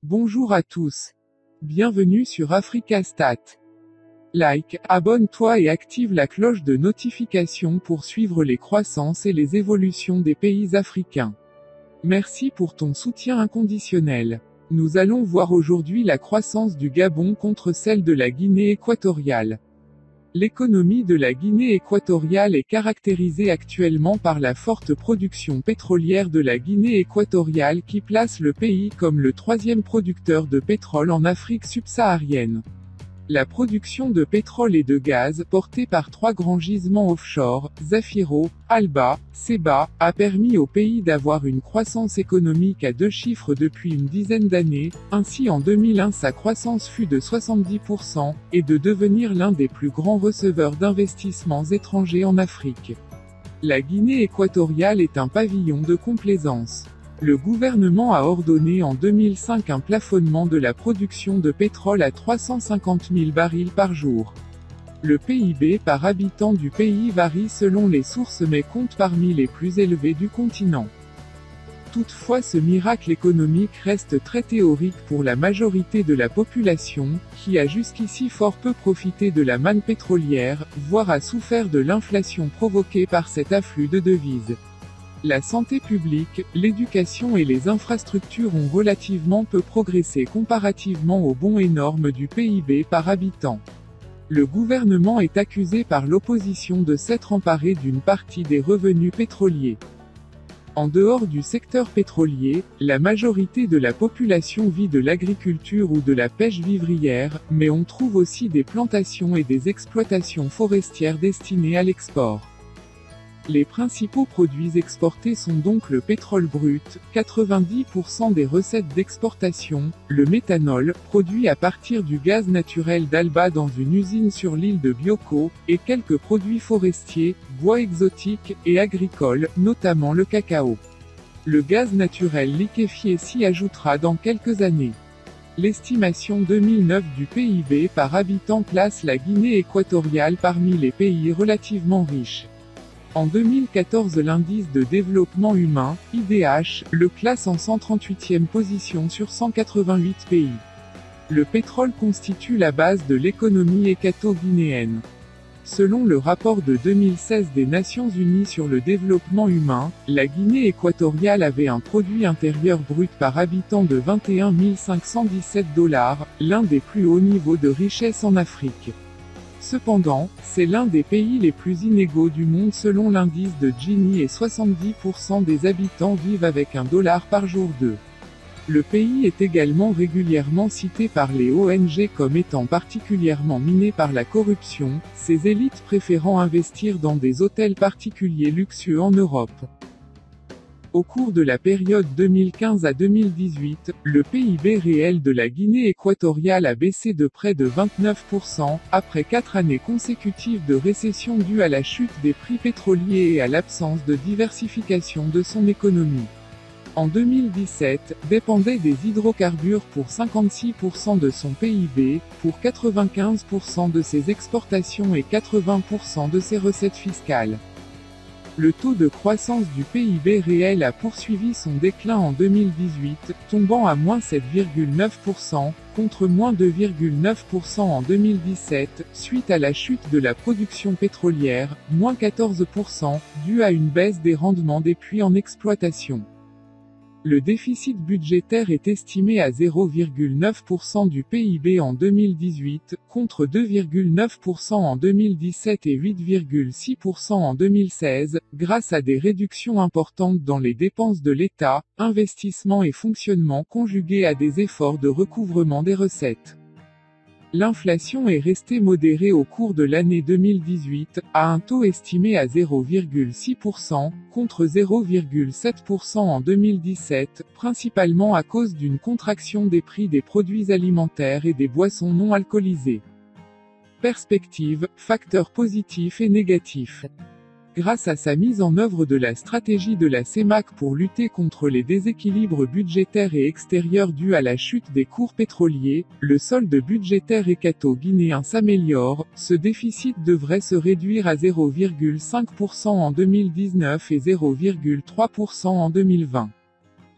Bonjour à tous. Bienvenue sur Africastat. Like, abonne-toi et active la cloche de notification pour suivre les croissances et les évolutions des pays africains. Merci pour ton soutien inconditionnel. Nous allons voir aujourd'hui la croissance du Gabon contre celle de la Guinée équatoriale. L'économie de la Guinée équatoriale est caractérisée actuellement par la forte production pétrolière de la Guinée équatoriale qui place le pays comme le troisième producteur de pétrole en Afrique subsaharienne. La production de pétrole et de gaz, portée par trois grands gisements offshore, Zafiro, Alba, Ceiba, a permis au pays d'avoir une croissance économique à deux chiffres depuis une dizaine d'années. Ainsi en 2001 sa croissance fut de 70%, et de devenir l'un des plus grands receveurs d'investissements étrangers en Afrique. La Guinée équatoriale est un pavillon de complaisance. Le gouvernement a ordonné en 2005 un plafonnement de la production de pétrole à 350 000 barils par jour. Le PIB par habitant du pays varie selon les sources mais compte parmi les plus élevés du continent. Toutefois ce miracle économique reste très théorique pour la majorité de la population, qui a jusqu'ici fort peu profité de la manne pétrolière, voire a souffert de l'inflation provoquée par cet afflux de devises. La santé publique, l'éducation et les infrastructures ont relativement peu progressé comparativement aux bons énormes du PIB par habitant. Le gouvernement est accusé par l'opposition de s'être emparé d'une partie des revenus pétroliers. En dehors du secteur pétrolier, la majorité de la population vit de l'agriculture ou de la pêche vivrière, mais on trouve aussi des plantations et des exploitations forestières destinées à l'export. Les principaux produits exportés sont donc le pétrole brut, 90% des recettes d'exportation, le méthanol, produit à partir du gaz naturel d'Alba dans une usine sur l'île de Bioko, et quelques produits forestiers, bois exotiques, et agricoles, notamment le cacao. Le gaz naturel liquéfié s'y ajoutera dans quelques années. L'estimation 2009 du PIB par habitant place la Guinée équatoriale parmi les pays relativement riches. En 2014 l'indice de développement humain, IDH, le classe en 138e position sur 188 pays. Le pétrole constitue la base de l'économie équato-guinéenne. Selon le rapport de 2016 des Nations Unies sur le développement humain, la Guinée équatoriale avait un produit intérieur brut par habitant de 21 517 $, l'un des plus hauts niveaux de richesse en Afrique. Cependant, c'est l'un des pays les plus inégaux du monde selon l'indice de Gini et 70% des habitants vivent avec $1 par jour de. Le pays est également régulièrement cité par les ONG comme étant particulièrement miné par la corruption, ses élites préférant investir dans des hôtels particuliers luxueux en Europe. Au cours de la période 2015 à 2018, le PIB réel de la Guinée équatoriale a baissé de près de 29%, après 4 années consécutives de récession due à la chute des prix pétroliers et à l'absence de diversification de son économie. En 2017, dépendait des hydrocarbures pour 56% de son PIB, pour 95% de ses exportations et 80% de ses recettes fiscales. Le taux de croissance du PIB réel a poursuivi son déclin en 2018, tombant à moins 7,9%, contre moins 2,9% en 2017, suite à la chute de la production pétrolière, moins 14%, due à une baisse des rendements des puits en exploitation. Le déficit budgétaire est estimé à 0,9% du PIB en 2018, contre 2,9% en 2017 et 8,6% en 2016, grâce à des réductions importantes dans les dépenses de l'État, investissements et fonctionnement conjugués à des efforts de recouvrement des recettes. L'inflation est restée modérée au cours de l'année 2018, à un taux estimé à 0,6%, contre 0,7% en 2017, principalement à cause d'une contraction des prix des produits alimentaires et des boissons non alcoolisées. Perspective, facteurs positifs et négatifs. Grâce à sa mise en œuvre de la stratégie de la CEMAC pour lutter contre les déséquilibres budgétaires et extérieurs dus à la chute des cours pétroliers, le solde budgétaire équato-guinéen s'améliore, ce déficit devrait se réduire à 0,5% en 2019 et 0,3% en 2020.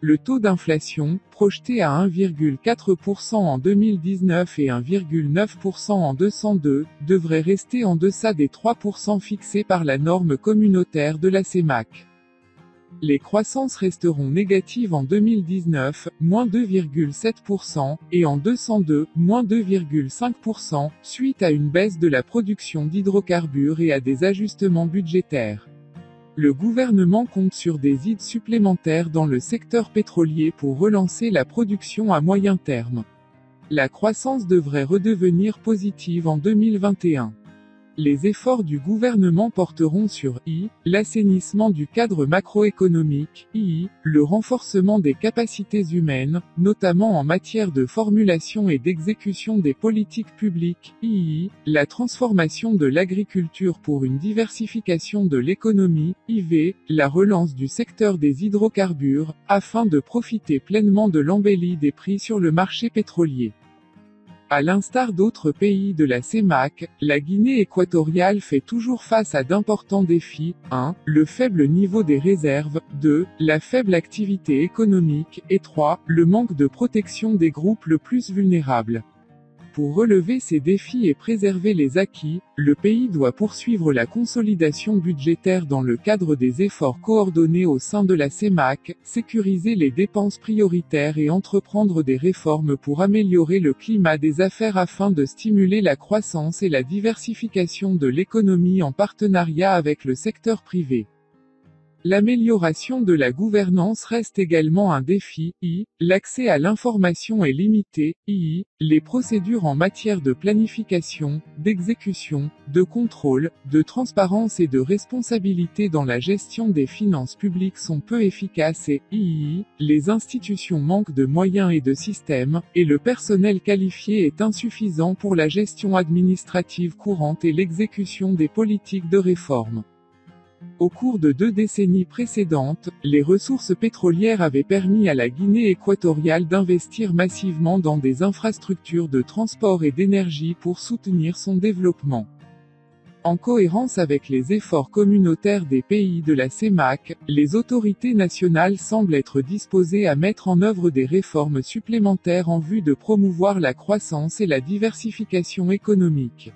Le taux d'inflation, projeté à 1,4% en 2019 et 1,9% en 202, devrait rester en deçà des 3% fixés par la norme communautaire de la CEMAC. Les croissances resteront négatives en 2019, moins 2,7%, et en 202, moins 2,5%, suite à une baisse de la production d'hydrocarbures et à des ajustements budgétaires. Le gouvernement compte sur des aides supplémentaires dans le secteur pétrolier pour relancer la production à moyen terme. La croissance devrait redevenir positive en 2021. Les efforts du gouvernement porteront sur l'assainissement du cadre macroéconomique, le renforcement des capacités humaines, notamment en matière de formulation et d'exécution des politiques publiques, la transformation de l'agriculture pour une diversification de l'économie, la relance du secteur des hydrocarbures, afin de profiter pleinement de l'embellie des prix sur le marché pétrolier. À l'instar d'autres pays de la CEMAC, la Guinée équatoriale fait toujours face à d'importants défis, 1. Le faible niveau des réserves, 2. La faible activité économique, et 3. Le manque de protection des groupes le plus vulnérables. Pour relever ces défis et préserver les acquis, le pays doit poursuivre la consolidation budgétaire dans le cadre des efforts coordonnés au sein de la CEMAC, sécuriser les dépenses prioritaires et entreprendre des réformes pour améliorer le climat des affaires afin de stimuler la croissance et la diversification de l'économie en partenariat avec le secteur privé. L'amélioration de la gouvernance reste également un défi, l'accès à l'information est limité, les procédures en matière de planification, d'exécution, de contrôle, de transparence et de responsabilité dans la gestion des finances publiques sont peu efficaces et, les institutions manquent de moyens et de systèmes, et le personnel qualifié est insuffisant pour la gestion administrative courante et l'exécution des politiques de réforme. Au cours de 2 décennies précédentes, les ressources pétrolières avaient permis à la Guinée équatoriale d'investir massivement dans des infrastructures de transport et d'énergie pour soutenir son développement. En cohérence avec les efforts communautaires des pays de la CEMAC, les autorités nationales semblent être disposées à mettre en œuvre des réformes supplémentaires en vue de promouvoir la croissance et la diversification économique.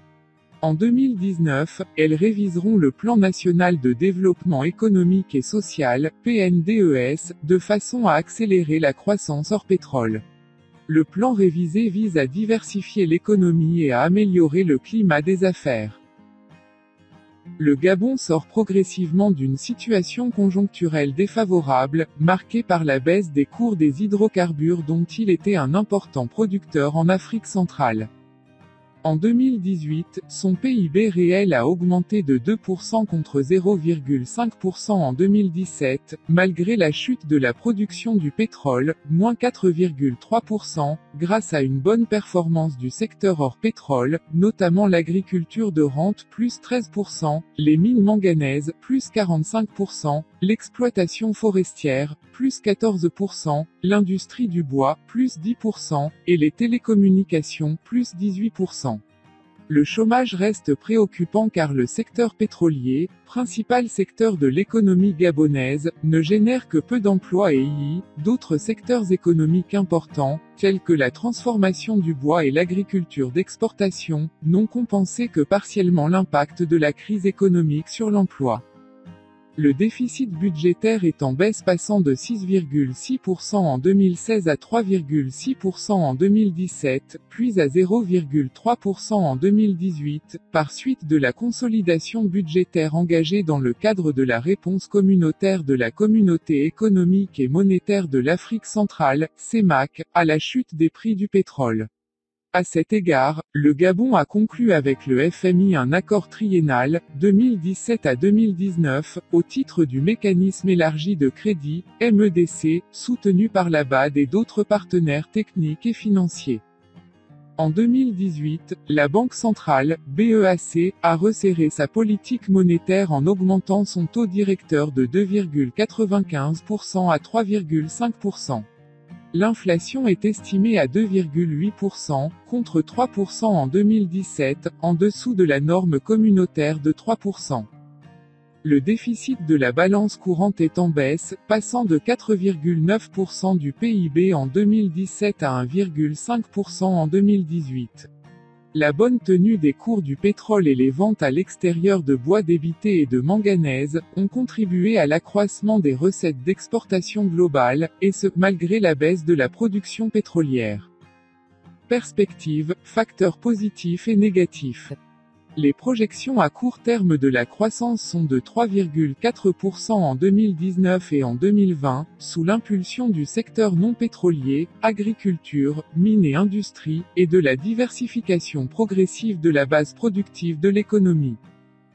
En 2019, elles réviseront le Plan national de développement économique et social, PNDES, de façon à accélérer la croissance hors pétrole. Le plan révisé vise à diversifier l'économie et à améliorer le climat des affaires. Le Gabon sort progressivement d'une situation conjoncturelle défavorable, marquée par la baisse des cours des hydrocarbures dont il était un important producteur en Afrique centrale. En 2018, son PIB réel a augmenté de 2% contre 0,5% en 2017, malgré la chute de la production du pétrole, moins 4,3%, grâce à une bonne performance du secteur hors pétrole, notamment l'agriculture de rente plus 13%, les mines manganèses plus 45%, l'exploitation forestière plus 14%, l'industrie du bois plus 10%, et les télécommunications plus 18%. Le chômage reste préoccupant car le secteur pétrolier, principal secteur de l'économie gabonaise, ne génère que peu d'emplois et d'autres secteurs économiques importants, tels que la transformation du bois et l'agriculture d'exportation, n'ont compensé que partiellement l'impact de la crise économique sur l'emploi. Le déficit budgétaire est en baisse passant de 6,6% en 2016 à 3,6% en 2017, puis à 0,3% en 2018, par suite de la consolidation budgétaire engagée dans le cadre de la réponse communautaire de la Communauté économique et monétaire de l'Afrique centrale, CEMAC, à la chute des prix du pétrole. À cet égard, le Gabon a conclu avec le FMI un accord triennal, 2017 à 2019, au titre du mécanisme élargi de crédit, MEDC, soutenu par la BAD et d'autres partenaires techniques et financiers. En 2018, la Banque centrale, BEAC, a resserré sa politique monétaire en augmentant son taux directeur de 2,95% à 3,5%. L'inflation est estimée à 2,8%, contre 3% en 2017, en dessous de la norme communautaire de 3%. Le déficit de la balance courante est en baisse, passant de 4,9% du PIB en 2017 à 1,5% en 2018. La bonne tenue des cours du pétrole et les ventes à l'extérieur de bois débité et de manganèse ont contribué à l'accroissement des recettes d'exportation globale, et ce, malgré la baisse de la production pétrolière. Perspective, facteurs positifs et négatifs. Les projections à court terme de la croissance sont de 3,4% en 2019 et en 2020, sous l'impulsion du secteur non pétrolier, agriculture, mines et industrie, et de la diversification progressive de la base productive de l'économie.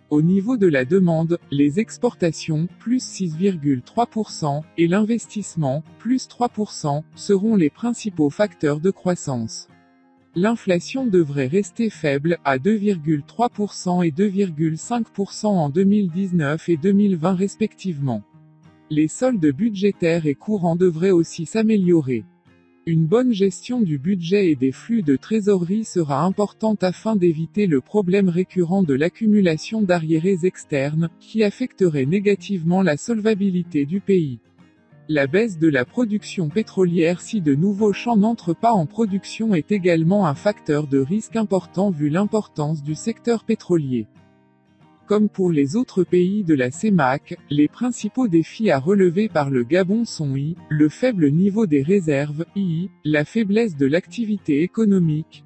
Au niveau de la demande, les exportations, plus 6,3%, et l'investissement, plus 3%, seront les principaux facteurs de croissance. L'inflation devrait rester faible, à 2,3% et 2,5% en 2019 et 2020 respectivement. Les soldes budgétaires et courants devraient aussi s'améliorer. Une bonne gestion du budget et des flux de trésorerie sera importante afin d'éviter le problème récurrent de l'accumulation d'arriérés externes, qui affecterait négativement la solvabilité du pays. La baisse de la production pétrolière si de nouveaux champs n'entrent pas en production est également un facteur de risque important vu l'importance du secteur pétrolier. Comme pour les autres pays de la CEMAC, les principaux défis à relever par le Gabon sont le faible niveau des réserves, la faiblesse de l'activité économique,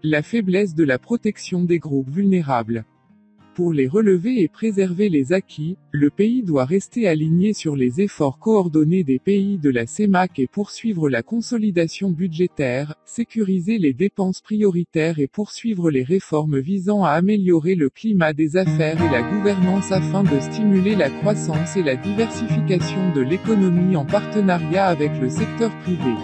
la faiblesse de la protection des groupes vulnérables. Pour les relever et préserver les acquis, le pays doit rester aligné sur les efforts coordonnés des pays de la CEMAC et poursuivre la consolidation budgétaire, sécuriser les dépenses prioritaires et poursuivre les réformes visant à améliorer le climat des affaires et la gouvernance afin de stimuler la croissance et la diversification de l'économie en partenariat avec le secteur privé.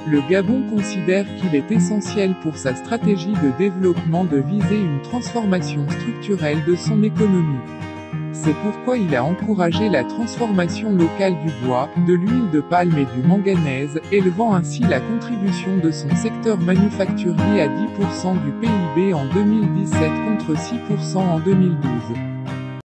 Le Gabon considère qu'il est essentiel pour sa stratégie de développement de viser une transformation structurelle de son économie. C'est pourquoi il a encouragé la transformation locale du bois, de l'huile de palme et du manganèse, élevant ainsi la contribution de son secteur manufacturier à 10% du PIB en 2017 contre 6% en 2012.